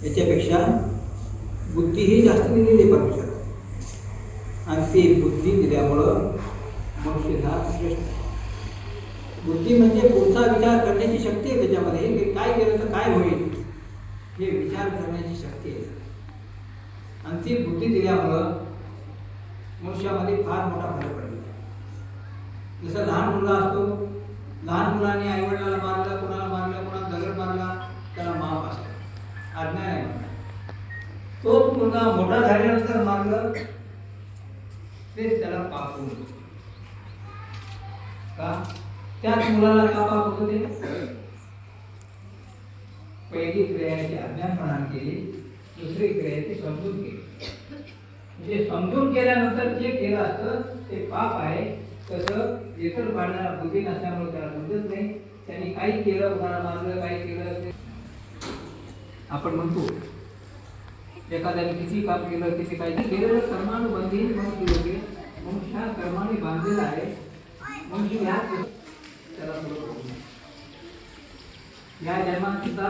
याच्यापेक्षा बुद्धी ही जास्त दिलेली आहे परमेश्वर, आणि ती बुद्धी दिल्यामुळं मनुष्य हा श्रेष्ठ आहे. बुद्धी म्हणजे पुढचा विचार करण्याची शक्ती आहे त्याच्यामध्ये, की काय केलं तर काय होईल हे विचार करण्याची शक्ती आहे. आणि ती बुद्धी दिल्यामुळं मनुष्यामध्ये फार मोठा फरक पडला. जसं लहान मुलगा असतो, लहान मुलाने आईवडिलाला मारलं, कोणाला दगड मारला, त्याला माफ असतो, आज्ञा नाही. तोच मुलगा मोठा झाल्यानंतर मारलं तेच त्याला पाप होतं. का? त्याच मुलाला का पाप होतं? ते पहिली क्रियाची अज्ञानपणाने केली, दुसरी क्रियाची समजून केली. म्हणजे समजून केल्यानंतर जे केलं असतं ते पाप आहे. तसं इतर पाळणारा बुद्धी नसल्यामुळे त्याला समजत नाही. त्यांनी काही केलं, कोणाला मारलं, काही केलं ते आपण म्हणतो. एखाद्याने किती पाप केलं, किती काही केलेलं कर्मानुबंधी मनुष्य होते. मनुष्य कर्माने बांधलेला आहे. मनुष्य त्याला या जन्मात सुद्धा